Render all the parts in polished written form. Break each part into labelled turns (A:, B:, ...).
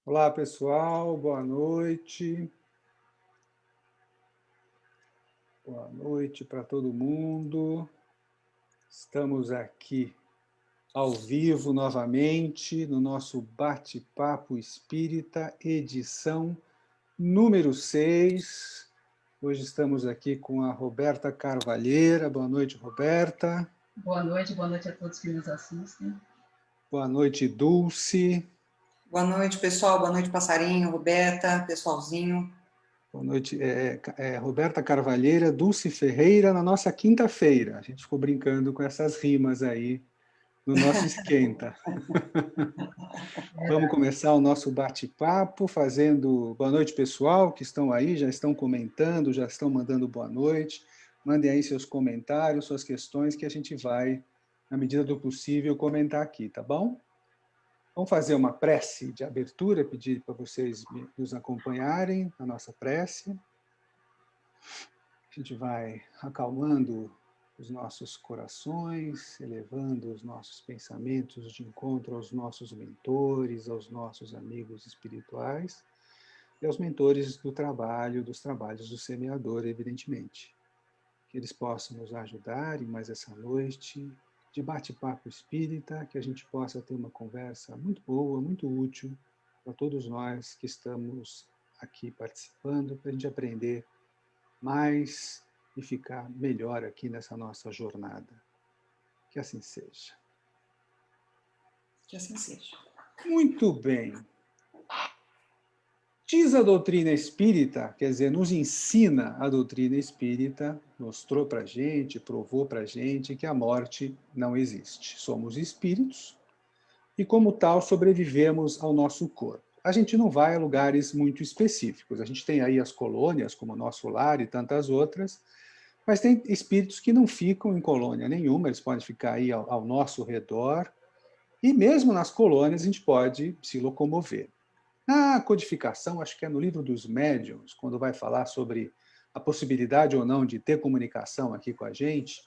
A: Olá, pessoal, boa noite. Boa noite para todo mundo. Estamos aqui ao vivo novamente no nosso Bate-Papo Espírita, edição número 6. Hoje estamos aqui com a Roberta Carvalheira. Boa noite, Roberta.
B: Boa noite a todos que nos assistem.
A: Boa noite, Dulce.
C: Boa noite, pessoal. Boa noite, Passarinho, Roberta, pessoalzinho.
A: Boa noite, Roberta Carvalheira, Dulce Ferreira, na nossa quinta-feira. A gente ficou brincando com essas rimas aí no nosso esquenta. Vamos começar o nosso bate-papo fazendo boa noite, pessoal, que estão aí, já estão comentando, já estão mandando boa noite. Mandem aí seus comentários, suas questões, que a gente vai, na medida do possível, comentar aqui, tá bom? Vamos fazer uma prece de abertura, pedir para vocês nos acompanharem na nossa prece. A gente vai acalmando os nossos corações, elevando os nossos pensamentos de encontro aos nossos mentores, aos nossos amigos espirituais e aos mentores do trabalho, dos trabalhos do semeador, evidentemente. Que eles possam nos ajudar em mais essa noite de bate-papo espírita, que a gente possa ter uma conversa muito boa, muito útil para todos nós que estamos aqui participando, para a gente aprender mais e ficar melhor aqui nessa nossa jornada. Que assim seja.
C: Que assim seja.
A: Muito bem. Diz a doutrina espírita, quer dizer, nos ensina a doutrina espírita, mostrou para a gente, provou para a gente que a morte não existe. Somos espíritos e, como tal, sobrevivemos ao nosso corpo. A gente não vai a lugares muito específicos. A gente tem aí as colônias, como o nosso lar e tantas outras, mas tem espíritos que não ficam em colônia nenhuma, eles podem ficar aí ao nosso redor, e mesmo nas colônias a gente pode se locomover. Na codificação, acho que é no livro dos médiuns, quando vai falar sobre a possibilidade ou não de ter comunicação aqui com a gente,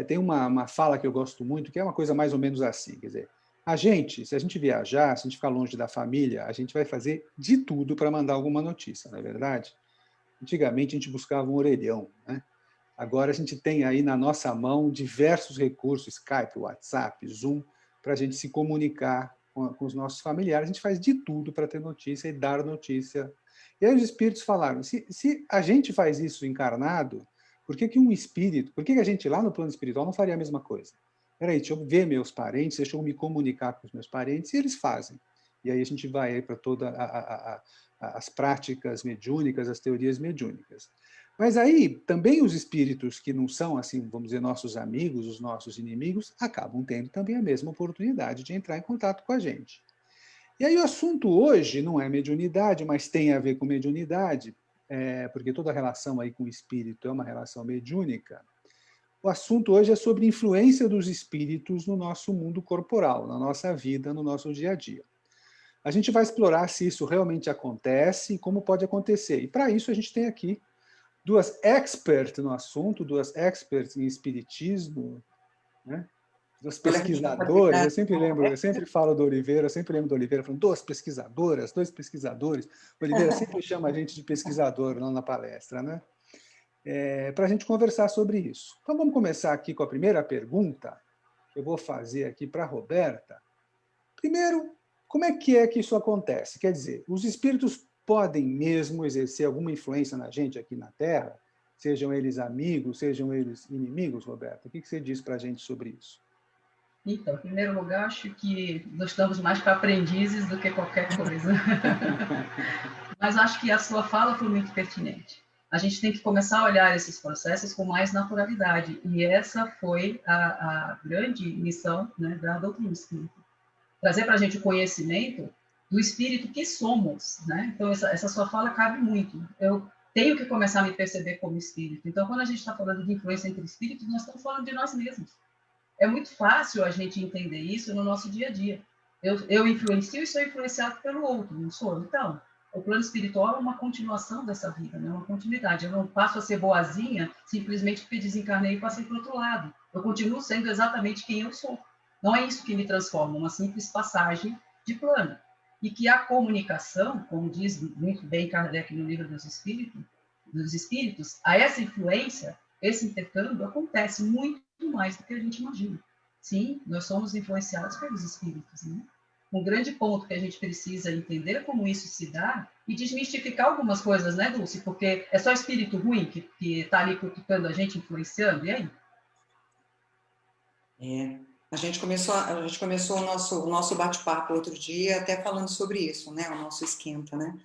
A: tem uma fala que eu gosto muito, que é uma coisa mais ou menos assim, quer dizer, se a gente viajar, se a gente ficar longe da família, a gente vai fazer de tudo para mandar alguma notícia, não é verdade? Antigamente a gente buscava um orelhão, né? Agora a gente tem aí na nossa mão diversos recursos, Skype, WhatsApp, Zoom, para a gente se comunicar com os nossos familiares. A gente faz de tudo para ter notícia e dar notícia. E aí os espíritos falaram, se a gente faz isso encarnado, por que um espírito, por que a gente lá no plano espiritual não faria a mesma coisa? Peraí, deixa eu ver meus parentes, deixa eu me comunicar com os meus parentes, e eles fazem. E aí a gente vai para todas as práticas mediúnicas, as teorias mediúnicas. Mas aí, também os espíritos que não são, assim, vamos dizer, nossos amigos, os nossos inimigos, acabam tendo também a mesma oportunidade de entrar em contato com a gente. E aí o assunto hoje não é mediunidade, mas tem a ver com mediunidade, porque toda relação aí com o espírito é uma relação mediúnica. O assunto hoje é sobre a influência dos espíritos no nosso mundo corporal, na nossa vida, no nosso dia a dia. A gente vai explorar se isso realmente acontece e como pode acontecer. E para isso a gente tem aqui duas experts no assunto, duas experts em espiritismo, né? Duas pesquisadoras. Eu sempre falo do Oliveira, eu sempre lembro do Oliveira falando duas pesquisadoras, dois pesquisadores. O Oliveira sempre chama a gente de pesquisador lá na palestra, né? Para a gente conversar sobre isso. Então vamos começar aqui com a primeira pergunta que eu vou fazer aqui para a Roberta. Primeiro, como é que isso acontece? Quer dizer, os espíritos podem mesmo exercer alguma influência na gente aqui na Terra? Sejam eles amigos, sejam eles inimigos, Roberta? O que você diz para a gente sobre isso?
B: Então, em primeiro lugar, acho que nós estamos mais para aprendizes do que qualquer coisa. Mas acho que a sua fala foi muito pertinente. A gente tem que começar a olhar esses processos com mais naturalidade. E essa foi a grande missão, né, da doutrina espírita. Trazer para a gente o conhecimento do espírito que somos, né? Então, essa sua fala cabe muito. Eu tenho que começar a me perceber como espírito. Então, quando a gente está falando de influência entre espíritos, nós estamos falando de nós mesmos. É muito fácil a gente entender isso no nosso dia a dia. Eu influencio e sou influenciado pelo outro, não sou? Então, o plano espiritual é uma continuação dessa vida, né? Uma continuidade. Eu não passo a ser boazinha simplesmente porque desencarnei e passei para o outro lado. Eu continuo sendo exatamente quem eu sou. Não é isso que me transforma, uma simples passagem de plano. e que a comunicação, como diz muito bem Kardec no Livro dos Espíritos, a essa influência, esse intercâmbio acontece muito mais do que a gente imagina. Sim, nós somos influenciados pelos espíritos, né? Um grande ponto que a gente precisa entender como isso se dá e desmistificar algumas coisas, né, Dulce? Porque é só espírito ruim que está ali cutucando a gente, influenciando, e aí?
C: A gente começou o nosso bate-papo outro dia até falando sobre isso, né? O nosso esquenta, né?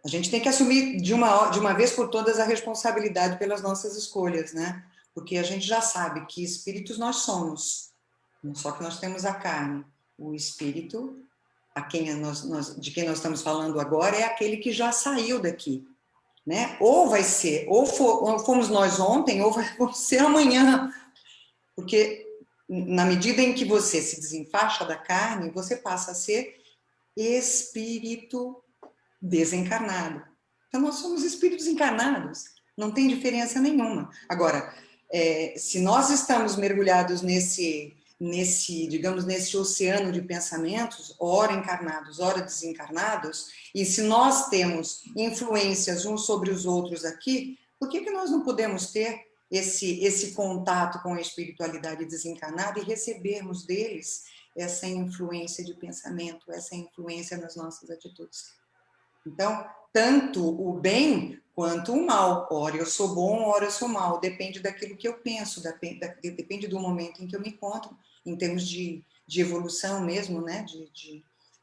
C: A gente tem que assumir de uma vez por todas a responsabilidade pelas nossas escolhas, né? Porque a gente já sabe que espíritos nós somos, só que nós temos a carne. O espírito, de quem nós estamos falando agora, é aquele que já saiu daqui, né? Ou vai ser, ou fomos nós ontem, ou vai ser amanhã. Porque na medida em que você se desenfaixa da carne, você passa a ser espírito desencarnado. Então, nós somos espíritos encarnados, não tem diferença nenhuma. Agora, se nós estamos mergulhados digamos, nesse oceano de pensamentos, ora encarnados, ora desencarnados, e se nós temos influências uns sobre os outros aqui, por que nós não podemos ter esse contato com a espiritualidade desencarnada e recebermos deles essa influência de pensamento, essa influência nas nossas atitudes? Então, tanto o bem quanto o mal. Ora eu sou bom, ora eu sou mal. Depende daquilo que eu penso, depende do momento em que eu me encontro, em termos de evolução mesmo, né?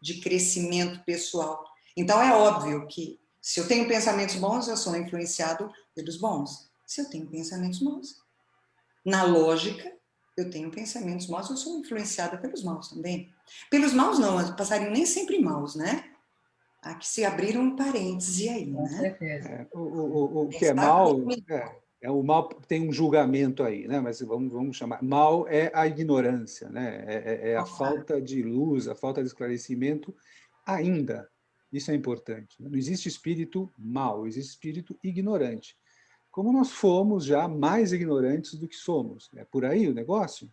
C: de crescimento pessoal. Então, é óbvio que se eu tenho pensamentos bons, eu sou influenciado pelos bons. Se eu tenho pensamentos maus, na lógica, eu tenho pensamentos maus, eu sou influenciada pelos maus também. Pelos maus não, os passarinhos nem sempre maus, né? Aqui se abriram um parêntese aí,
B: Com
C: né?
B: certeza.
A: O que é mal, o mal tem um julgamento aí, né? Mas vamos chamar. Mal é a ignorância, né? É a falta de luz, a falta de esclarecimento ainda. Isso é importante. Não existe espírito mal, existe espírito ignorante. Como nós fomos já mais ignorantes do que somos. É por aí o negócio?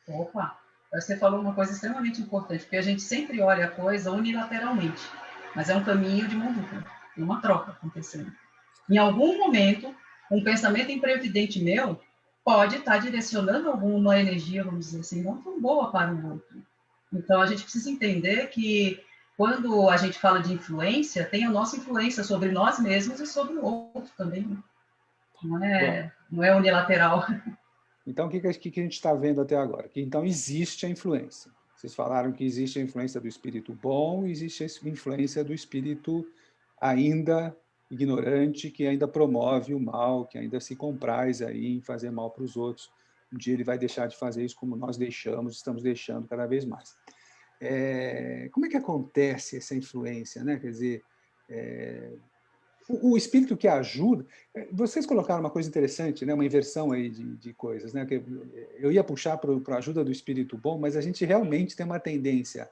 B: Opa, você falou uma coisa extremamente importante, porque a gente sempre olha a coisa unilateralmente, mas é um caminho de mão dupla, tem uma troca acontecendo. Em algum momento, um pensamento imprevidente meu pode estar direcionando alguma energia, vamos dizer assim, não tão boa para o outro. Então, a gente precisa entender que quando a gente fala de influência, tem a nossa influência sobre nós mesmos e sobre o outro também. Não é unilateral.
A: Então, o que a gente está vendo até agora? Que então existe a influência. Vocês falaram que existe a influência do espírito bom, existe a influência do espírito ainda ignorante, que ainda promove o mal, que ainda se compraz aí em fazer mal para os outros. Um dia ele vai deixar de fazer isso como nós estamos deixando cada vez mais. Como é que acontece essa influência, né? Quer dizer, o espírito que ajuda... Vocês colocaram uma coisa interessante, né? Uma inversão aí de coisas, né? Eu ia puxar para a ajuda do espírito bom, mas a gente realmente tem uma tendência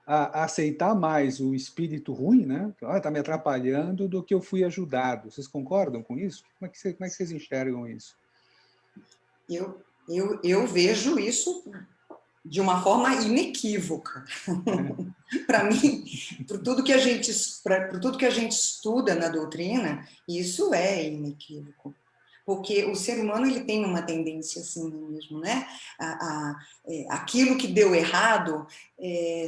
A: a aceitar mais o espírito ruim, né? Está me atrapalhando, do que eu fui ajudado. Vocês concordam com isso? Como é que vocês enxergam isso?
C: Eu vejo isso de uma forma inequívoca. Para mim, por tudo que a gente estuda na doutrina, isso é inequívoco. Porque o ser humano ele tem uma tendência assim mesmo, né? Aquilo que deu errado,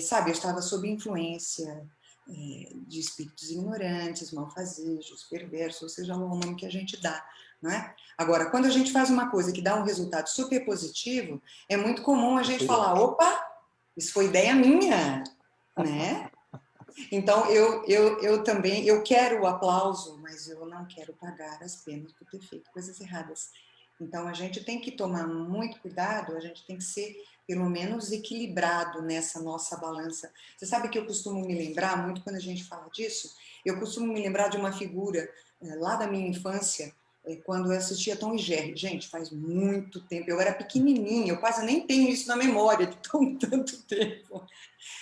C: sabe, eu estava sob influência de espíritos ignorantes, malfazejos, perversos, ou seja, o nome que a gente dá, não é? Agora, quando a gente faz uma coisa que dá um resultado super positivo, é muito comum a gente falar, opa, isso foi ideia minha, né? Então, eu também, eu quero o aplauso, mas eu não quero pagar as penas por ter feito coisas erradas. Então, a gente tem que tomar muito cuidado, a gente tem que ser, pelo menos, equilibrado nessa nossa balança. Você sabe que eu costumo me lembrar, muito quando a gente fala disso, eu costumo me lembrar de uma figura lá da minha infância, quando eu assistia Tom e Jerry. Gente, faz muito tempo, eu era pequenininha, eu quase nem tenho isso na memória de tanto tempo.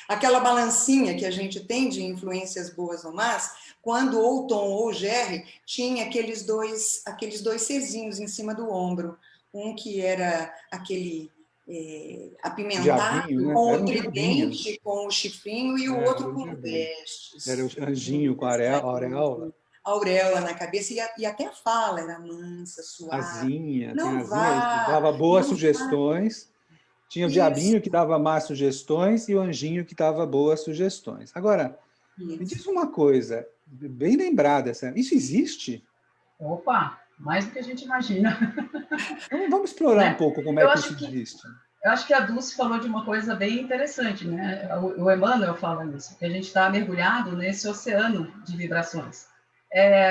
C: Aquela balancinha que a gente tem de influências boas ou más, quando ou Tom ou Jerry tinha aqueles dois serzinhos em cima do ombro. Um que era aquele apimentado,
A: Diabinho, né?
C: com
A: Era
C: o
A: um diabinho.
C: tridente, com o chifrinho, e o
A: Era
C: outro
A: um
C: com
A: diabinho.
C: vestes.
A: Era o anjinho com a auréola.
C: Auréola na cabeça, e até a fala era mansa, suave.
A: Asinha, tem
C: Não
A: asinha,
C: vá,
A: dava boas
C: não vá.
A: sugestões. Tinha o
C: Isso,
A: diabinho que dava más sugestões e o anjinho que dava boas sugestões. Agora, me diz
C: isso.
A: uma coisa, bem lembrada, isso existe?
B: Opa, mais do que a gente imagina,
A: Vamos explorar um
B: né?
A: pouco como é
B: Eu
A: que
B: acho
A: isso
B: que
A: existe.
B: Eu acho que a Dulce falou de uma coisa bem interessante, né? O Emmanuel fala isso, que a gente está mergulhado nesse oceano de vibrações.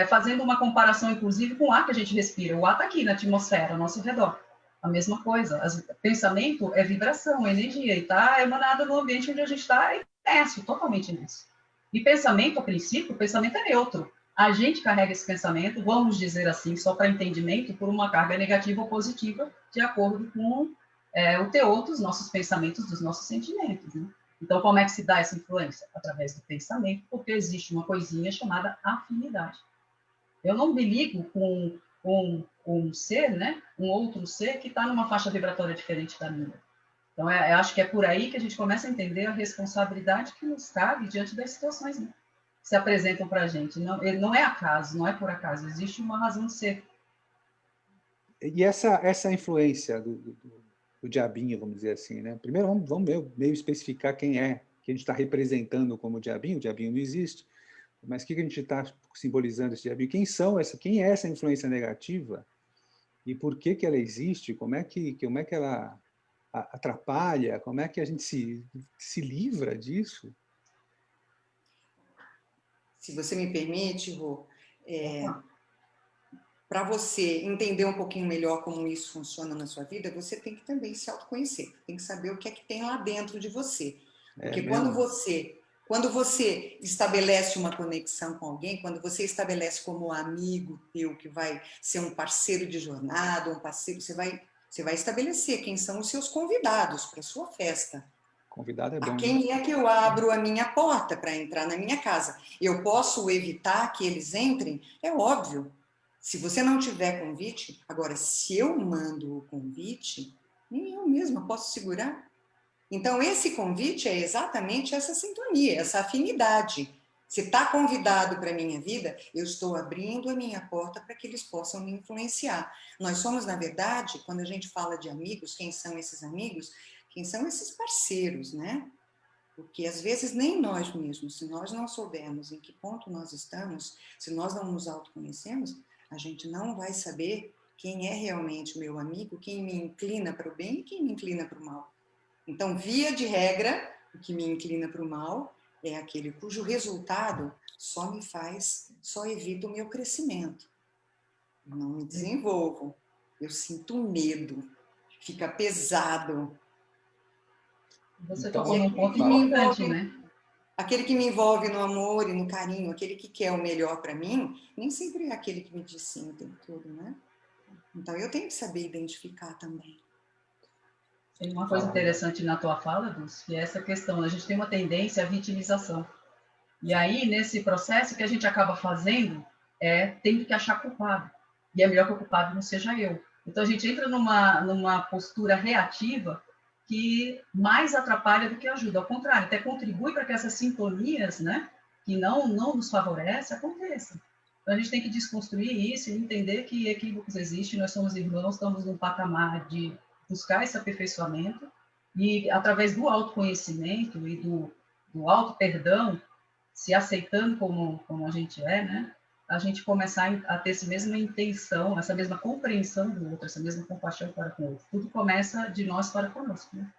B: Fazendo uma comparação, inclusive, com o ar que a gente respira. O ar está aqui na atmosfera, ao nosso redor. A mesma coisa. Pensamento é vibração, é energia, e está emanado no ambiente onde a gente está imerso, totalmente imerso. E pensamento, a princípio, o pensamento é neutro. A gente carrega esse pensamento, vamos dizer assim, só para entendimento, por uma carga negativa ou positiva, de acordo com o teor dos nossos pensamentos, dos nossos sentimentos. Né? Então, como é que se dá essa influência? Através do pensamento, porque existe uma coisinha chamada afinidade. Eu não me ligo com um ser, né? Um outro ser que está numa faixa vibratória diferente da minha. Então, eu acho que é por aí que a gente começa a entender a responsabilidade que nos cabe diante das situações, né? Que se apresentam para a gente. Não é acaso, não é por acaso, existe uma razão de ser.
A: E essa influência do diabinho, vamos dizer assim, né? Primeiro, vamos meio especificar quem é, que a gente está representando como o diabinho não existe, mas o que a gente está simbolizando esse diabinho? Quem é essa influência negativa e por que ela existe? Como é que ela atrapalha? Como é que a gente se livra disso?
C: Se você me permite, Rô, para você entender um pouquinho melhor como isso funciona na sua vida, você tem que também se autoconhecer, tem que saber o que é que tem lá dentro de você. Porque quando você estabelece uma conexão com alguém, quando você estabelece como amigo teu, que vai ser um parceiro de jornada, um parceiro, você vai estabelecer quem são os seus convidados para a sua festa.
A: Convidado é
C: A
A: bom, né?
C: quem é que eu abro a minha porta para entrar na minha casa? Eu posso evitar que eles entrem? É óbvio. Se você não tiver convite, agora, se eu mando o convite, nem eu mesma posso segurar. Então, esse convite é exatamente essa sintonia, essa afinidade. Se está convidado para a minha vida, eu estou abrindo a minha porta para que eles possam me influenciar. Nós somos, na verdade, quando a gente fala de amigos, quem são esses amigos? Quem são esses parceiros, né? Porque às vezes nem nós mesmos, se nós não soubermos em que ponto nós estamos, se nós não nos autoconhecemos, a gente não vai saber quem é realmente o meu amigo, quem me inclina para o bem e quem me inclina para o mal. Então, via de regra, o que me inclina para o mal é aquele cujo resultado só evita o meu crescimento. Eu não me desenvolvo, eu sinto medo, fica pesado.
B: Você
A: Então,
B: tocou num ponto importante, né?
C: Aquele que me envolve no amor e no carinho, aquele que quer o melhor para mim, nem sempre é aquele que me diz sim o tempo todo, né? Então eu tenho que saber identificar também.
B: Tem uma coisa interessante na tua fala, Dulce, que é essa questão. A gente tem uma tendência à vitimização. E aí, nesse processo, o que a gente acaba fazendo é tendo que achar culpado. E é melhor que o culpado não seja eu. Então, a gente entra numa postura reativa que mais atrapalha do que ajuda. Ao contrário, até contribui para que essas sintonias, né, que não nos favorecem, aconteçam. Então, a gente tem que desconstruir isso e entender que equívocos existem, nós somos irmãos, estamos num patamar de buscar esse aperfeiçoamento e, através do autoconhecimento e do auto-perdão, se aceitando como a gente é, né? A gente começar a ter essa mesma intenção, essa mesma compreensão do outro, essa mesma compaixão para com o outro. Tudo começa de nós para conosco, né?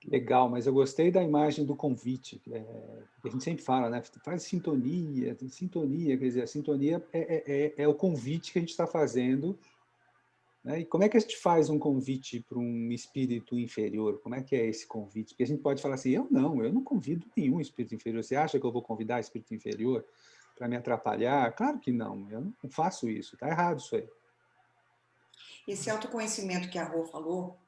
A: legal, mas eu gostei da imagem do convite, que a gente sempre fala, né? Faz sintonia, quer dizer, a sintonia é o convite que a gente está fazendo, né? E como é que a gente faz um convite para um espírito inferior? Como é que é esse convite? Porque a gente pode falar assim, eu não convido nenhum espírito inferior. Você acha que eu vou convidar espírito inferior para me atrapalhar? Claro que não, eu não faço isso, está errado isso aí.
C: Esse autoconhecimento que a Rô falou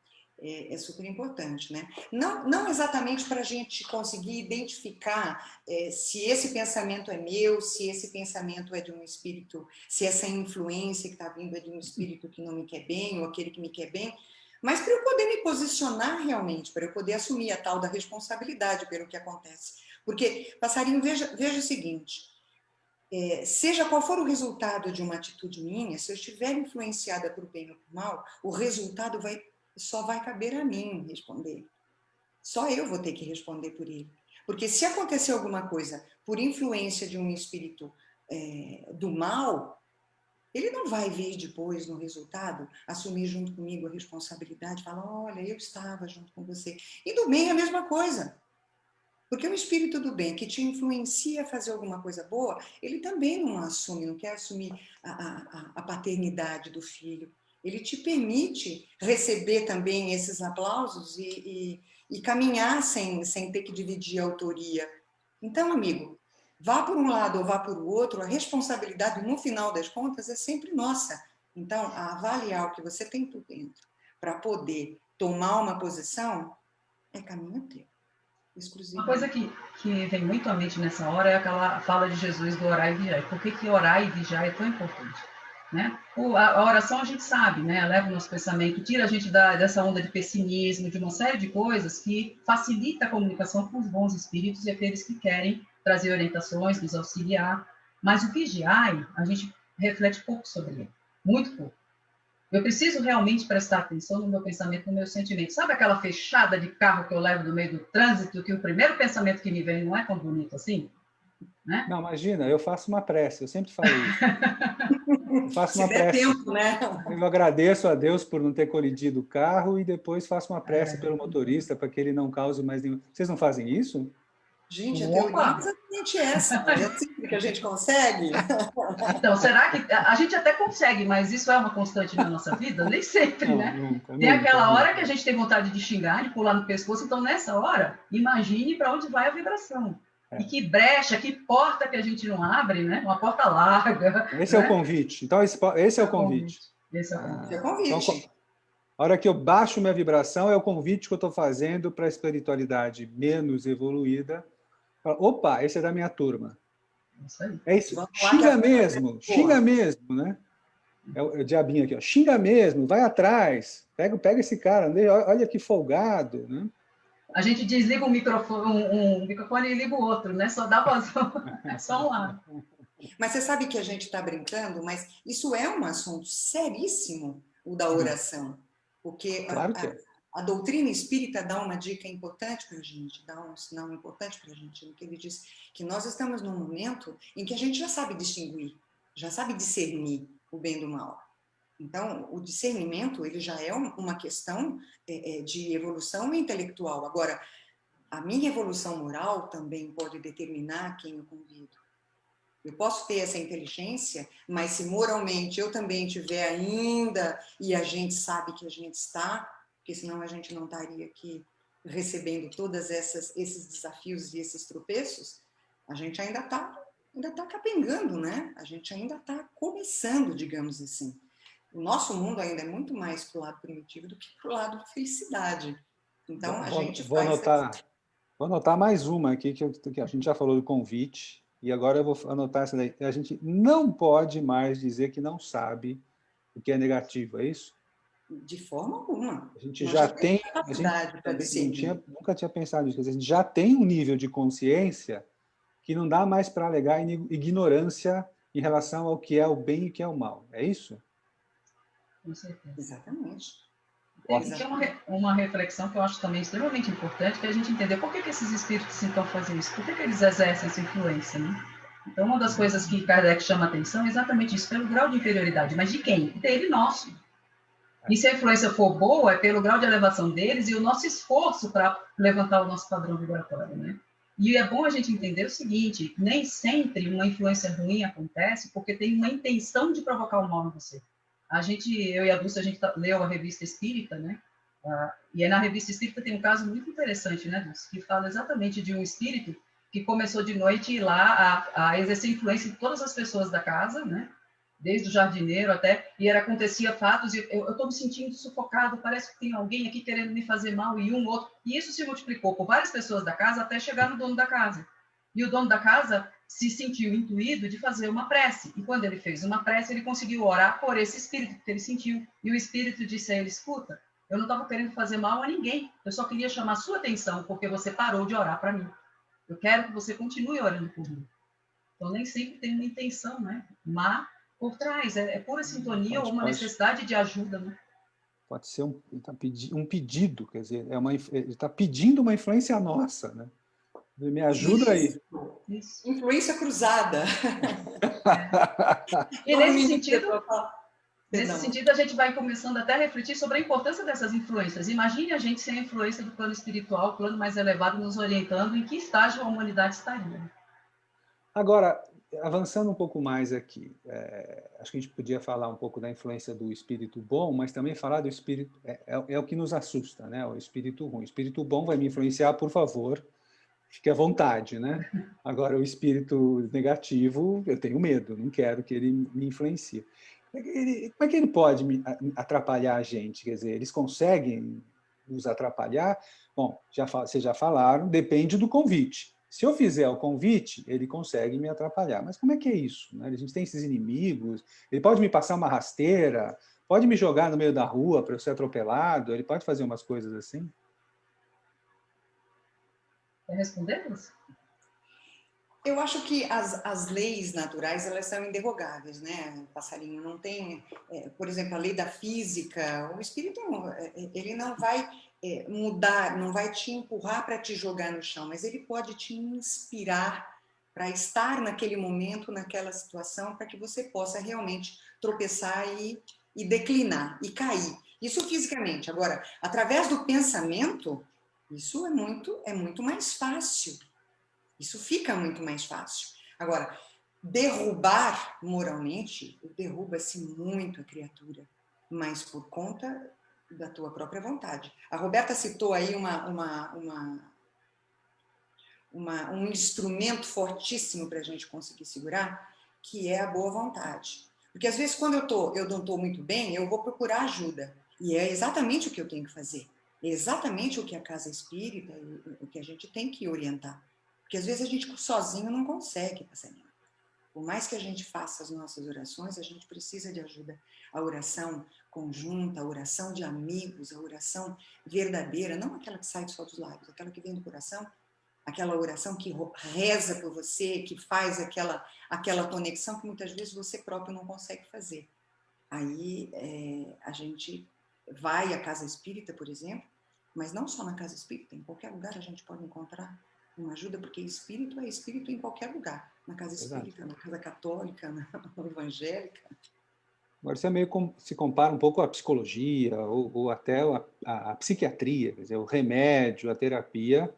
C: é super importante, né? Não exatamente para a gente conseguir identificar se esse pensamento é meu, se esse pensamento é de um espírito, se essa influência que está vindo é de um espírito que não me quer bem ou aquele que me quer bem, mas para eu poder me posicionar realmente, para eu poder assumir a tal da responsabilidade pelo que acontece. Porque, passarinho, veja o seguinte, seja qual for o resultado de uma atitude minha, se eu estiver influenciada por bem ou por mal, o resultado só vai caber a mim responder. Só eu vou ter que responder por ele. Porque se acontecer alguma coisa por influência de um espírito do mal, ele não vai ver depois, no resultado, assumir junto comigo a responsabilidade, falar, olha, eu estava junto com você. E do bem é a mesma coisa. Porque o espírito do bem que te influencia a fazer alguma coisa boa, ele também não assume, não quer assumir a paternidade do filho. Ele te permite receber também esses aplausos e caminhar sem ter que dividir a autoria. Então, amigo, vá por um lado ou vá por outro, a responsabilidade, no final das contas, é sempre nossa. Então, a avaliar o que você tem por dentro para poder tomar uma posição é caminho teu.
B: Uma coisa que vem muito à mente nessa hora é aquela fala de Jesus do orar e vigiar. Por que orar e vigiar é tão importante? Né? A oração a gente sabe, né? Leva o nosso pensamento, tira a gente dessa onda de pessimismo, de uma série de coisas que facilita a comunicação com os bons espíritos e aqueles que querem trazer orientações, nos auxiliar. Mas o vigiar, a gente reflete pouco sobre ele, muito pouco. Eu preciso realmente prestar atenção no meu pensamento, no meu sentimento. Sabe aquela fechada de carro que eu levo no meio do trânsito, que o primeiro pensamento que me vem não é tão bonito assim? Né?
A: Não, imagina, eu faço uma prece, eu sempre falo isso. Eu faço uma prece.
C: Tempo, né?
A: Eu agradeço a Deus por não ter colidido o carro e depois faço uma prece pelo motorista para que ele não cause mais nenhum. Vocês não fazem isso?
C: Gente, a teoria é exatamente essa. É assim que a gente consegue.
B: Então, será que a gente até consegue, mas isso é uma constante na nossa vida? Nem sempre, né? Tem aquela hora que a gente tem vontade de xingar, de pular no pescoço. Então, nessa hora, imagine para onde vai a vibração. E que brecha, que porta que a gente não abre, né? Uma porta larga.
A: Esse é o convite. Então, esse é o convite.
C: Esse é o convite.
A: Então, a hora que eu baixo minha vibração, é o convite que eu estou fazendo para a espiritualidade menos evoluída. Opa, esse é da minha turma. É isso. Xinga mesmo, né? É o diabinho aqui, ó. Xinga mesmo, vai atrás. Pega esse cara, olha que folgado, né?
B: A gente desliga um microfone e liga o outro, né? Só dá vazão, é só um lado.
C: Mas você sabe que a gente está brincando, mas isso é um assunto seríssimo, o da oração. Porque
A: claro que
C: a doutrina espírita dá uma dica importante para a gente, dá um sinal importante para a gente, no que ele diz que nós estamos num momento em que a gente já sabe distinguir, já sabe discernir o bem do mal. Então, o discernimento ele já é uma questão de evolução intelectual. Agora, a minha evolução moral também pode determinar quem eu convido. Eu posso ter essa inteligência, mas se moralmente eu também tiver ainda, e a gente sabe que a gente está, porque senão a gente não estaria aqui recebendo todos esses desafios e esses tropeços, a gente ainda tá capengando, né? A gente ainda está começando, digamos assim. O nosso mundo ainda é muito mais para o lado primitivo do que para o lado da felicidade. Então,
A: vou anotar mais uma aqui, que a gente já falou do convite, e agora eu vou anotar essa daí. A gente não pode mais dizer que não sabe o que é negativo, é isso?
C: De forma alguma.
A: A gente já tem capacidade para decidir. Nunca tinha pensado nisso. A gente já tem um nível de consciência que não dá mais para alegar ignorância em relação ao que é o bem e o que é o mal. É isso?
B: Com certeza.
C: Exatamente.
B: Existe uma reflexão que eu acho também extremamente importante, que é a gente entender por que esses espíritos então fazem isso, por que eles exercem essa influência, né? Então, uma das coisas que Kardec chama a atenção é exatamente isso, pelo grau de inferioridade. Mas de quem? Dele, nosso. E se a influência for boa, é pelo grau de elevação deles e o nosso esforço para levantar o nosso padrão vibratório, né? E é bom a gente entender o seguinte, nem sempre uma influência ruim acontece porque tem uma intenção de provocar o mal em você. Eu e a Dulce, a gente leu a Revista Espírita, né? E aí na Revista Espírita tem um caso muito interessante, né, Dulce? Que fala exatamente de um espírito que começou de noite ir lá a exercer influência em todas as pessoas da casa, né? Desde o jardineiro até, e acontecia fatos, e eu estou me sentindo sufocado, parece que tem alguém aqui querendo me fazer mal, e outro, e isso se multiplicou por várias pessoas da casa até chegar no dono da casa. E o dono da casa se sentiu intuído de fazer uma prece, e quando ele fez uma prece, ele conseguiu orar por esse espírito que ele sentiu, e o espírito disse a ele, escuta, Eu não estava querendo fazer mal a ninguém. Eu só queria chamar a sua atenção, porque você parou de orar para mim. Eu quero que você continue orando por mim. Então, nem sempre tem uma intenção, né? Má por trás. É pura sintonia ou uma necessidade de ajuda, né?
A: Pode ser um pedido, quer dizer, ele está pedindo uma influência nossa, né? Me ajuda aí.
C: Isso. Influência cruzada.
B: E nesse sentido, a gente vai começando até a refletir sobre a importância dessas influências. Imagine a gente sem a influência do plano espiritual, o plano mais elevado, nos orientando em que estágio a humanidade estaria.
A: Agora, avançando um pouco mais aqui, acho que a gente podia falar um pouco da influência do espírito bom, mas também falar do espírito... É o que nos assusta, né? O espírito ruim. O espírito bom vai me influenciar, por favor, fique à vontade, né? Agora, o espírito negativo, eu tenho medo, não quero que ele me influencie. Como é que ele pode atrapalhar a gente? Quer dizer, eles conseguem nos atrapalhar? Bom, vocês já falaram, depende do convite. Se eu fizer o convite, ele consegue me atrapalhar. Mas como é que é isso, né? A gente tem esses inimigos, ele pode me passar uma rasteira, pode me jogar no meio da rua para eu ser atropelado, ele pode fazer umas coisas assim?
B: Quer responder, Lúcia?
C: Eu acho que as leis naturais, elas são inderrogáveis, né? O passarinho não tem... por exemplo, a lei da física, o espírito, ele não vai mudar, não vai te empurrar para te jogar no chão, mas ele pode te inspirar para estar naquele momento, naquela situação, para que você possa realmente tropeçar e declinar, e cair. Isso fisicamente. Agora, através do pensamento, isso é muito mais fácil. Isso fica muito mais fácil. Agora, derrubar moralmente, derruba-se muito a criatura, mas por conta da tua própria vontade. A Roberta citou aí um instrumento fortíssimo para a gente conseguir segurar, que é a boa vontade. Porque às vezes quando eu não estou muito bem, eu vou procurar ajuda. E é exatamente o que eu tenho que fazer. É exatamente o que a casa espírita, o que a gente tem que orientar. Porque às vezes a gente sozinho não consegue, passarinho. Por mais que a gente faça as nossas orações, a gente precisa de ajuda. A oração conjunta, a oração de amigos, a oração verdadeira, não aquela que sai só dos lábios, aquela que vem do coração, aquela oração que reza por você, que faz aquela conexão que muitas vezes você próprio não consegue fazer. Aí a gente vai à casa espírita, por exemplo, mas não só na casa espírita, em qualquer lugar a gente pode encontrar uma ajuda, porque espírito é espírito em qualquer lugar. Na casa espírita, na casa católica, na evangélica.
A: Agora, isso se compara um pouco à psicologia ou até à psiquiatria, quer dizer, o remédio, a terapia,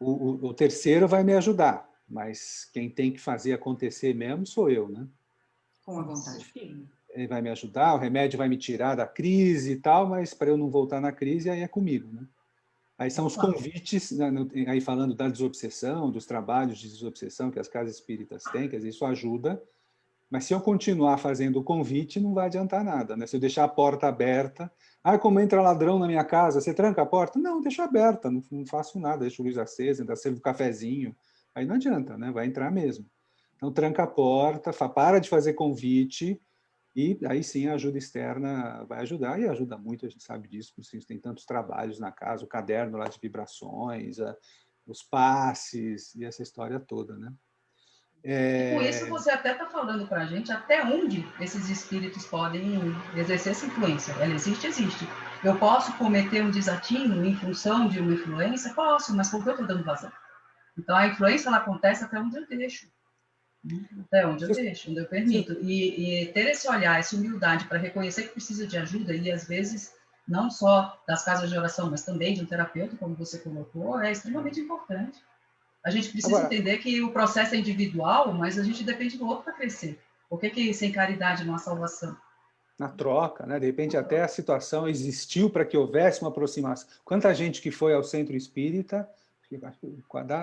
A: o terceiro vai me ajudar, mas quem tem que fazer acontecer mesmo sou eu, né?
C: Com a vontade firme.
A: Ele vai me ajudar, o remédio vai me tirar da crise e tal, mas para eu não voltar na crise, aí é comigo, né? Aí são os convites, aí falando da desobsessão, dos trabalhos de desobsessão que as casas espíritas têm, quer dizer, isso ajuda, mas se eu continuar fazendo o convite, não vai adiantar nada, né? Se eu deixar a porta aberta, como entra ladrão na minha casa, você tranca a porta? Não, deixa aberta, não faço nada, deixo a luz acesa, ainda servo um cafezinho, aí não adianta, né? Vai entrar mesmo. Então, tranca a porta, para de fazer convite, e aí sim a ajuda externa vai ajudar, e ajuda muito, a gente sabe disso, porque a gente tem tantos trabalhos na casa, o caderno lá de vibrações, os passes, e essa história toda, né?
B: E com isso você até está falando para a gente até onde esses espíritos podem exercer essa influência. Ela existe, existe. Eu posso cometer um desatino em função de uma influência? Posso, mas por que eu estou dando vazão? Então a influência ela acontece até onde eu deixo. Até onde eu deixo, onde eu permito. E ter esse olhar, essa humildade para reconhecer que precisa de ajuda, e às vezes não só das casas de oração, mas também de um terapeuta, como você colocou, é extremamente importante. A gente precisa entender que o processo é individual, mas a gente depende do outro para crescer. Por que sem caridade não há salvação?
A: Na troca, né? De repente até a situação existiu para que houvesse uma aproximação. Quanta gente que foi ao centro espírita,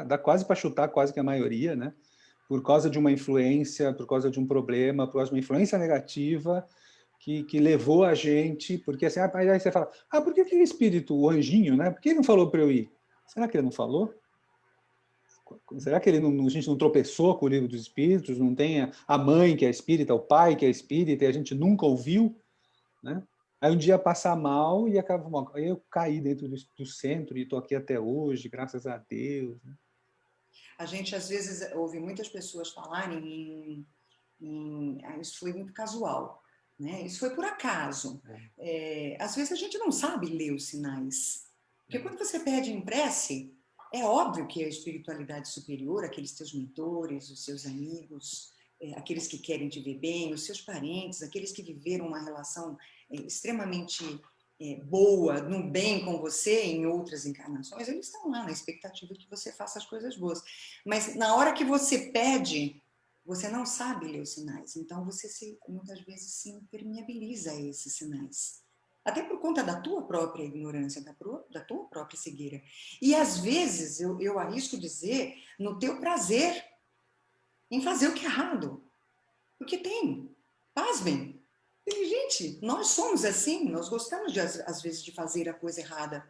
A: dá quase para chutar quase que a maioria, né? Por causa de uma influência, por causa de um problema, por causa de uma influência negativa que levou a gente, porque assim, aí você fala, por que o espírito, o anjinho, né? Por que ele não falou para eu ir? Será que ele não falou? Será que a gente não tropeçou com o livro dos espíritos, não tem a mãe que é espírita, o pai que é espírita, e a gente nunca ouviu, né? Aí um dia passar mal e acaba. Aí eu caí dentro do centro e estou aqui até hoje, graças a Deus. Né?
C: A gente, às vezes, ouve muitas pessoas falarem isso foi muito casual, né? Isso foi por acaso. Às vezes a gente não sabe ler os sinais. Porque quando você pede em prece, é óbvio que a espiritualidade superior, aqueles teus mentores, os seus amigos, aqueles que querem te ver bem, os seus parentes, aqueles que viveram uma relação extremamente boa, no bem com você em outras encarnações, eles estão lá na expectativa de que você faça as coisas boas. Mas na hora que você pede, você não sabe ler os sinais, então você muitas vezes se impermeabiliza a esses sinais. Até por conta da tua própria ignorância, da tua própria cegueira. E às vezes, eu arrisco dizer, no teu prazer em fazer o que é errado. Porque pasmem, gente, nós somos assim, nós gostamos, às vezes, de fazer a coisa errada.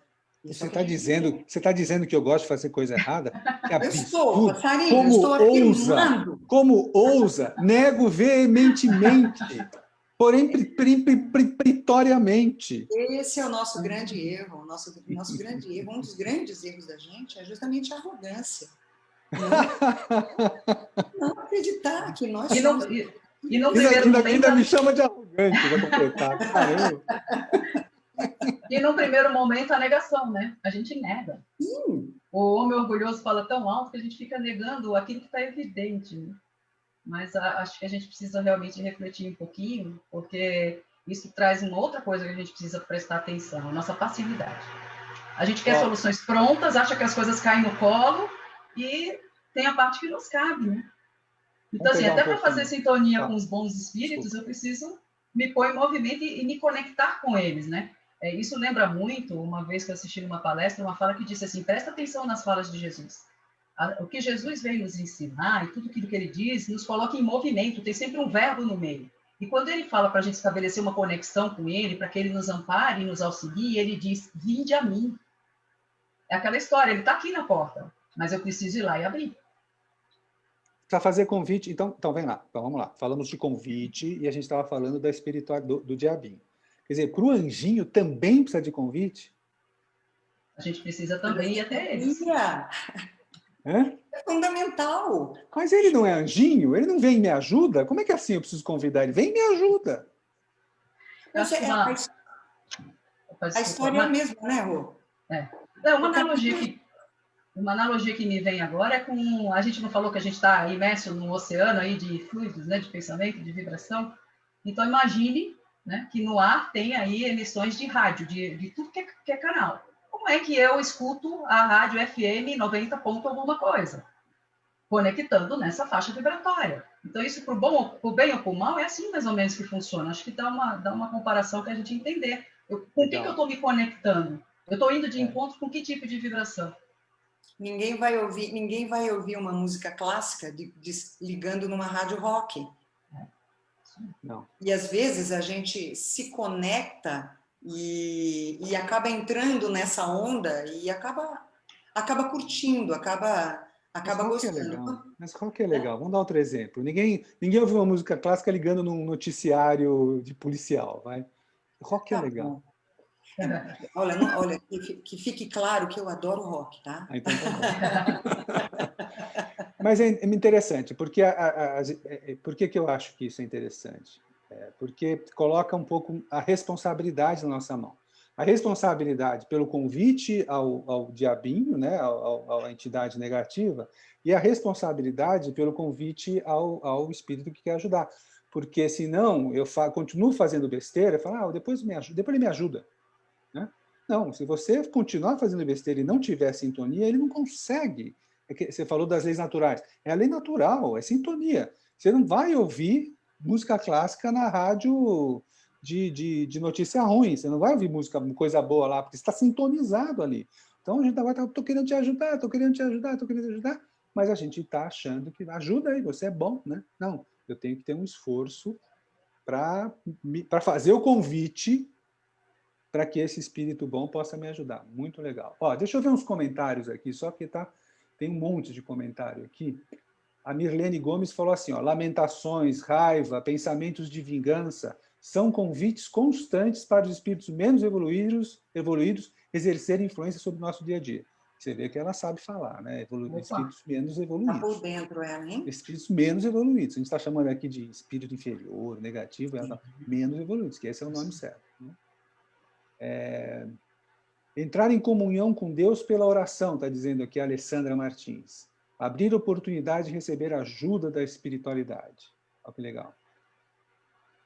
A: Você está dizendo que eu gosto de fazer coisa errada? Que
C: eu estou,
A: absurdo!
C: passarinho, eu estou afirmando.
A: Como ousa? Nego veementemente, porém pretoriamente.
C: Esse é o nosso grande erro, nosso grande erro. Um dos grandes erros da gente é justamente a arrogância. Não acreditar que nós somos...
A: Ainda me chama de arrogante, vai completar. Caramba!
B: E no primeiro momento a negação, né? A gente nega.
C: Sim.
B: O homem orgulhoso fala tão alto que a gente fica negando aquilo que está evidente. Né? Mas acho que a gente precisa realmente refletir um pouquinho, porque isso traz uma outra coisa que a gente precisa prestar atenção, a nossa passividade. A gente quer soluções prontas, acha que as coisas caem no colo e tem a parte que nos cabe, né? Então, assim, até para fazer sintonia com os bons espíritos, eu preciso me pôr em movimento e me conectar com eles, né? Isso lembra muito, uma vez que eu assisti numa palestra, uma fala que disse assim, presta atenção nas falas de Jesus. O que Jesus veio nos ensinar e tudo aquilo que ele diz nos coloca em movimento, tem sempre um verbo no meio. E quando ele fala para a gente estabelecer uma conexão com ele, para que ele nos ampare e nos auxilie, ele diz, vinde a mim. É aquela história, ele está aqui na porta, mas eu preciso ir lá e abrir.
A: Para fazer convite, então vem lá, então vamos lá. Falamos de convite e a gente estava falando da espiritualidade do diabinho. Quer dizer, para o anjinho também precisa de convite?
B: A gente precisa também ir até eles.
C: É fundamental.
A: Mas ele não é anjinho? Ele não vem e me ajuda? Como é que é assim eu preciso convidar ele? Vem e me ajuda.
C: A história é a mesma, né, Rô?
B: Uma analogia que me vem agora é com... A gente não falou que a gente está imerso num oceano aí de fluidos, né, de pensamento, de vibração? Então, imagine, né, que no ar tem aí emissões de rádio, de tudo que é canal. Como é que eu escuto a rádio FM 90 ponto alguma coisa? Conectando nessa faixa vibratória. Então, isso, por bem ou por mal, é assim mais ou menos que funciona. Acho que dá uma comparação para a gente entender. Com o que eu estou me conectando? Eu estou indo de encontro com que tipo de vibração?
C: Ninguém vai ouvir uma música clássica ligando numa rádio rock.
A: Não.
C: E às vezes a gente se conecta e acaba entrando nessa onda e acaba curtindo, acaba gostando.
A: Mas rock é legal. Vamos dar outro exemplo. Ninguém ouve uma música clássica ligando num noticiário de policial, vai. Rock é legal.
C: Olha, que fique claro que eu adoro rock, tá?
A: Então tá bom. Mas é interessante, porque por que eu acho que isso é interessante? Porque coloca um pouco a responsabilidade na nossa mão. A responsabilidade pelo convite ao diabinho, né, à entidade negativa, e a responsabilidade pelo convite ao espírito que quer ajudar. Porque senão eu continuo fazendo besteira, falo, depois ele me ajuda. Né? Não, se você continuar fazendo besteira e não tiver sintonia, ele não consegue. Você falou das leis naturais. É a lei natural, é sintonia. Você não vai ouvir música clássica na rádio de notícia ruim. Você não vai ouvir coisa boa lá, porque você está sintonizado ali. Então a gente vai estar, estou querendo te ajudar, mas a gente está achando que ajuda aí, você é bom, né? Não, eu tenho que ter um esforço para fazer o convite para que esse espírito bom possa me ajudar. Muito legal. Deixa eu ver uns comentários aqui, só que tem um monte de comentário aqui. A Mirlene Gomes falou assim, lamentações, raiva, pensamentos de vingança são convites constantes para os espíritos menos evoluídos exercerem influência sobre o nosso dia a dia. Você vê que ela sabe falar, né? Espíritos menos evoluídos.
C: Tá por dentro ela, hein?
A: Espíritos menos evoluídos. A gente está chamando aqui de espírito inferior, negativo, ela tá menos evoluídos, que esse é o nome certo. Né? Entrar em comunhão com Deus pela oração, está dizendo aqui a Alessandra Martins. Abrir oportunidade de receber ajuda da espiritualidade. Olha que legal.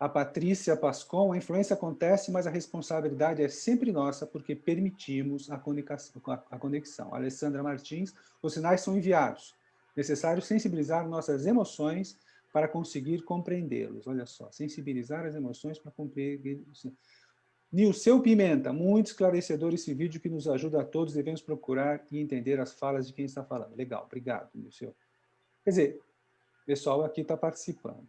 A: A Patrícia Pascon, a influência acontece, mas a responsabilidade é sempre nossa, porque permitimos a conexão. Alessandra Martins, os sinais são enviados. Necessário sensibilizar nossas emoções para conseguir compreendê-los. Olha só, sensibilizar as emoções para compreender. Nilceu Pimenta, muito esclarecedor esse vídeo que nos ajuda a todos, devemos procurar e entender as falas de quem está falando. Legal, obrigado, Nilceu. Quer dizer, o pessoal aqui está participando.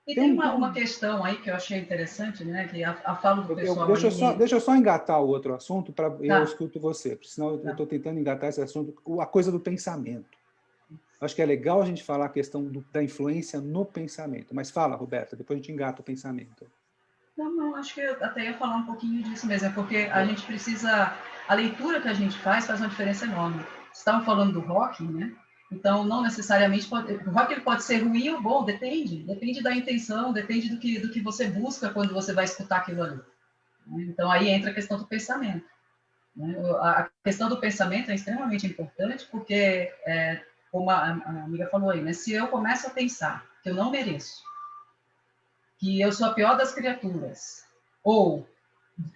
B: E tem uma questão aí que eu achei interessante, né? Que a fala do pessoal...
A: Deixa eu só engatar o outro assunto, para eu escuto você, porque senão
B: Tá.
A: eu estou tentando engatar esse assunto, a coisa do pensamento. Acho que é legal a gente falar a questão da influência no pensamento. Mas fala, Roberta, depois a gente engata o pensamento.
B: Não, acho que eu até ia falar um pouquinho disso mesmo, é porque a gente precisa... A leitura que a gente faz uma diferença enorme. Vocês estavam falando do rock, né? Então, não necessariamente o rock ele pode ser ruim ou bom, depende da intenção, depende do que você busca quando você vai escutar aquilo ali. Então, aí entra a questão do pensamento. A questão do pensamento é extremamente importante, porque, como a amiga falou aí, né, se eu começo a pensar que eu não mereço, que eu sou a pior das criaturas, ou